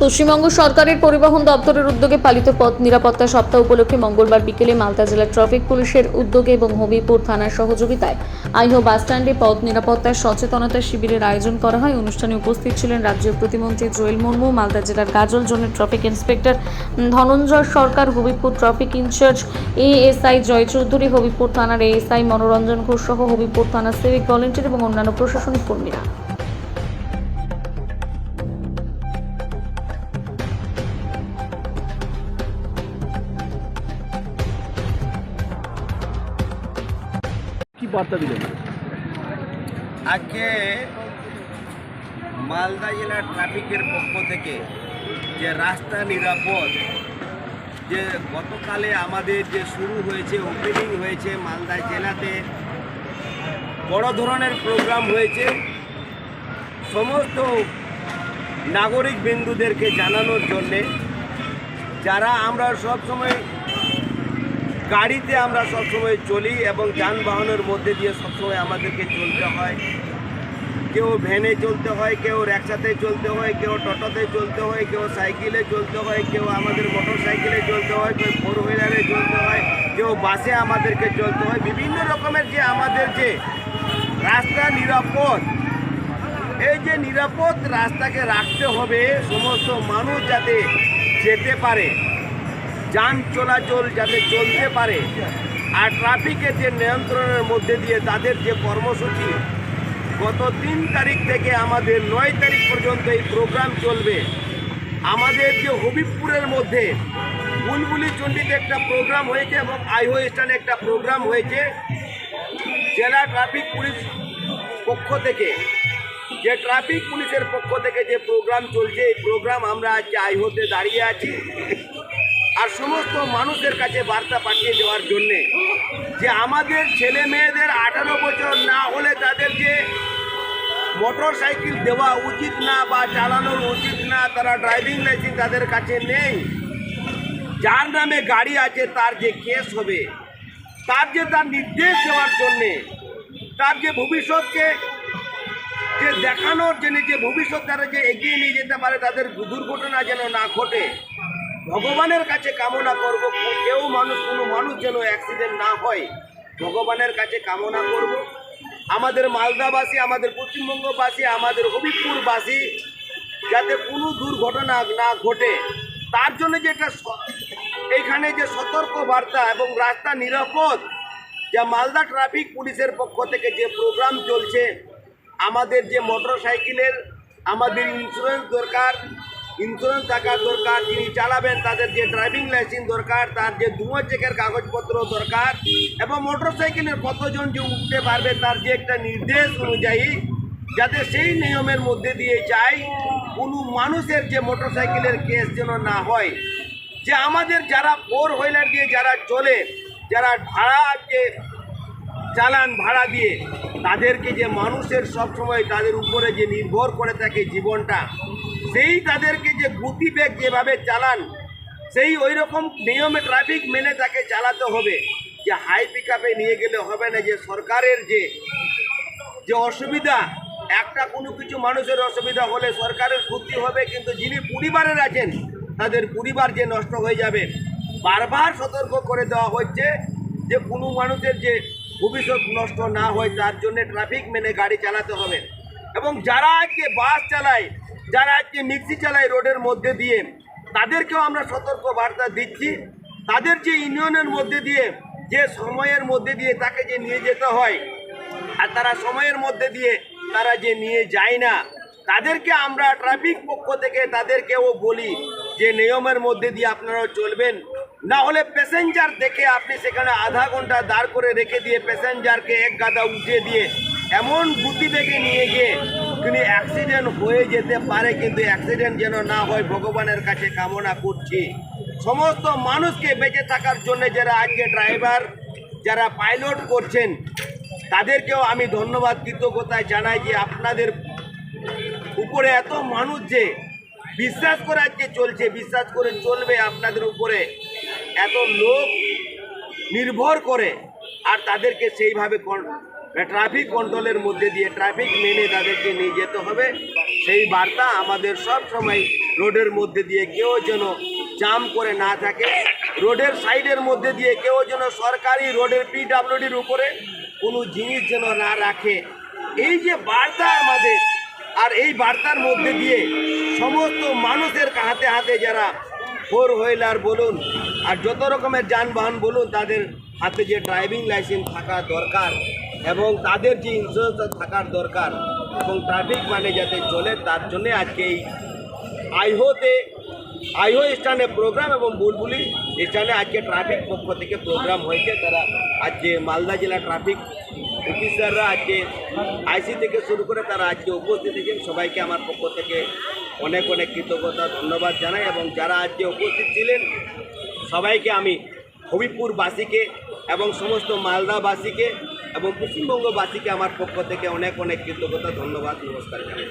পশ্চিমবঙ্গ সরকারের পরিবহন দপ্তরের উদ্যোগে পালিত পথ নিরাপত্তা সপ্তাহ উপলক্ষে মঙ্গলবার বিকেলে মালদা জেলা ট্রাফিক পুলিশের উদ্যোগে এবং হবিপুর থানার সহযোগিতায় আইহো বাসস্ট্যান্ডে পথ নিরাপত্তার সচেতনতা শিবিরের আয়োজন করা হয়। অনুষ্ঠানে উপস্থিত ছিলেন রাজ্যের প্রতিমন্ত্রী জোয়েল মুর্মু, মালদা জেলার গাজল জোনের ট্রাফিক ইন্সপেক্টর ধনঞ্জয় সরকার, হবিপুর ট্রাফিক ইনচার্জ এএসআই জয় চৌধুরী, হবিপুর থানার এএসআই মনোরঞ্জন ঘোষ সহ হবিপুর থানার সিভিক ভলেন্টিয়ার এবং অন্যান্য প্রশাসনিক কর্মীরা। কি বার্তা দিলেন? আজকে মালদা জেলার ট্রাফিকের পক্ষ থেকে যে রাস্তা নিরাপদ যে গতকালে আমাদের যে শুরু হয়েছে, ওপেনিং হয়েছে মালদা জেলাতে, বড় ধরনের প্রোগ্রাম হয়েছে। সমস্ত নাগরিক বিন্দুদেরকে জানানোর জন্যে, যারা আমরা সবসময় গাড়িতে আমরা সবসময় চলি এবং যানবাহনের মধ্যে দিয়ে সবসময় আমাদেরকে চলতে হয়। কেউ ভ্যানে চলতে হয়, কেউ রিক্সাতে চলতে হয়, কেউ টোটোতে চলতে হয়, কেউ সাইকেলে চলতে হয়, কেউ আমাদের মোটর সাইকেলে চলতে হয়, কেউ ফোর হুইলারে চলতে হয়, কেউ বাসে আমাদেরকে চলতে হয়। বিভিন্ন রকমের যে আমাদের যে রাস্তা নিরাপদ, এই যে নিরাপদ রাস্তাকে রাখতে হবে, সমস্ত মানুষ যাতে যেতে পারে, যান চলাচল যাতে চলতে পারে, আর ট্রাফিকের যে নিয়ন্ত্রণের মধ্যে দিয়ে তাদের যে কর্মসূচি গত 3 তারিখ থেকে আমাদের 9 তারিখ পর্যন্ত এই প্রোগ্রাম চলবে। আমাদের যে হবিবপুরের মধ্যে বুলবুলি চণ্ডীতে একটা প্রোগ্রাম হয়েছে এবং আইহো স্ট্যান্ডে একটা প্রোগ্রাম হয়েছে। জেলা ট্রাফিক পুলিশ পক্ষ থেকে, যে ট্রাফিক পুলিশের পক্ষ থেকে যে প্রোগ্রাম চলছে, এই প্রোগ্রাম আমরা আজকে আইহোতে দাঁড়িয়ে আছি আর সমস্ত মানুষের কাছে বার্তা পাঠিয়ে দেওয়ার জন্যে যে আমাদের ছেলে মেয়েদের 18 বছর না হলে তাদের যে মোটর সাইকেল দেওয়া উচিত না বা চালানোর উচিত না, তারা ড্রাইভিং লাইসেন্স তাদের কাছে নেই, যার নামে গাড়ি আছে তার যে কেস হবে, তার নির্দেশ দেওয়ার জন্যে, তার যে ভবিষ্যৎকে যে দেখানোর জন্য, যে ভবিষ্যৎ তারা যে এগিয়ে নিয়ে যেতে পারে, তাদের দুর্ঘটনা যেন না ঘটে, ভগবানের কাছে কামনা করব কোনো মানুষ যেন অ্যাক্সিডেন্ট না হয়, ভগবানের কাছে কামনা করব। আমাদের মালদাবাসী, আমাদের পশ্চিমবঙ্গবাসী, আমাদের হবিবপুরবাসী যাতে কোনো দুর্ঘটনা না ঘটে, তার জন্য যেটা এইখানে যে সতর্ক বার্তা এবং রাস্তা নিরাপদ, যা মালদা ট্রাফিক পুলিশের পক্ষ থেকে যে প্রোগ্রাম চলছে, আমাদের যে মোটর সাইকেলের আমাদের ইন্স্যুরেন্স দরকার, ইন্স্যুরেন্স থাকা দরকার, যিনি চালাবেন তাদের যে ড্রাইভিং লাইসেন্স দরকার, তার যে ধোঁয়া চেকের কাগজপত্র দরকার, এবং মোটর সাইকেলের কতজন যে উঠতে পারবে তার যে একটা নির্দেশ অনুযায়ী যাতে সেই নিয়মের মধ্যে দিয়ে যায়, কোনো মানুষের যে মোটর সাইকেলের কেস যেন না হয়। যে আমাদের যারা ফোর হুইলার দিয়ে যারা চলে, যারা ভাড়া যে চালান ভাড়া দিয়ে, তাদেরকে যে মানুষের সবসময় তাদের উপরে যে নির্ভর করে থাকে জীবনটা, সেই তাদেরকে যে গতিবেগ যেভাবে চালান, সেই ওই রকম নিয়মে ট্রাফিক মেনে তাকে চালাতে হবে। যে হাই পিক আপে নিয়ে গেলে হবে না, যে সরকারের যে অসুবিধা, একটা কোনো কিছু মানুষের অসুবিধা হলে সরকারের ক্ষতি হবে, কিন্তু যিনি পরিবারের আছেন তাদের পরিবার যে নষ্ট হয়ে যাবে। বারবার সতর্ক করে দেওয়া হচ্ছে যে কোনো মানুষের যে ভবিষ্যৎ নষ্ট না হয়, তার জন্য ট্রাফিক মেনে গাড়ি চালাতে হবে। এবং যারা আজকে বাস চালায়, যারা আজকে মিক্সি চালায় রোডের মধ্যে দিয়ে, তাদেরকেও আমরা সতর্ক বার্তা দিচ্ছি। তাদের যে ইউনিয়নের মধ্যে দিয়ে, যে সময়ের মধ্যে দিয়ে তাকে যে নিয়ে যেতে হয়, আর তারা সময়ের মধ্যে দিয়ে তারা যে নিয়ে যায় না, তাদেরকে আমরা ট্রাফিক পক্ষ থেকে তাদেরকেও বলি যে নিয়মের মধ্যে দিয়ে আপনারাও চলবেন। না হলে প্যাসেঞ্জার দেখে আপনি সেখানে আধা ঘন্টা দাঁড় করে রেখে দিয়ে প্যাসেঞ্জারকে এক গাদা উঠিয়ে দিয়ে এমন গতিবেগে নিয়ে গিয়ে তিনি অ্যাক্সিডেন্ট হয়ে যেতে পারে, কিন্তু অ্যাক্সিডেন্ট যেন না হয় ভগবানের কাছে কামনা করছি। সমস্ত মানুষকে বেঁচে থাকার জন্য যারা আজকে ড্রাইভার, যারা পাইলট করছেন, তাদেরকেও আমি ধন্যবাদ কৃতজ্ঞতা জানাই যে আপনাদের উপরে এত মানুষ যে বিশ্বাস করে আজকে চলছে, বিশ্বাস করে চলবে আপনাদের উপরে, এত লোক নির্ভর করে, আর তাদেরকে সেইভাবে ট্রাফিক কন্ট্রোলের মধ্যে দিয়ে ট্রাফিক মেনে তাদেরকে নিয়ে যেতে হবে। সেই বার্তা আমাদের সব সময় রোডের মধ্যে দিয়ে কেউ যেন জাম করে না থাকে, রোডের সাইডের মধ্যে দিয়ে কেউ যেন সরকারি রোডের পিডব্লিউডির উপরে কোনো জিনিস যেন না রাখে। এই যে বার্তা আমাদের, আর এই বার্তার মধ্যে দিয়ে সমস্ত মানুষের হাতে হাতে যারা ফোর হুইলার বলুন আর যত রকমের যানবাহন বলুন, তাদের হাতে যে ড্রাইভিং লাইসেন্স থাকা দরকার এবং তাদের যে ইন্স্যুরেন্স থাকার দরকার এবং ট্রাফিক মানে যাতে চলে, তার জন্যে আজকে এই আইহো স্ট্যান্ডে প্রোগ্রাম এবং বুলবুলি স্ট্যান্ডে আজকে ট্রাফিক পক্ষ থেকে প্রোগ্রাম হয়েছে। তারা আজকে মালদা জেলা ট্রাফিক অফিসাররা আজকে আইসি থেকে শুরু করে তারা আজকে উপস্থিত হয়েছেন। সবাইকে আমার পক্ষ থেকে অনেক অনেক কৃতজ্ঞতা ধন্যবাদ জানাই এবং যারা আজকে উপস্থিত ছিলেন সবাইকে আমি হবিপুরবাসীকে এবং সমস্ত মালদাবাসীকে এবং পশ্চিমবঙ্গবাসীকে আমার পক্ষ থেকে অনেক অনেক কৃতজ্ঞতা ধন্যবাদ নমস্কার জানাই।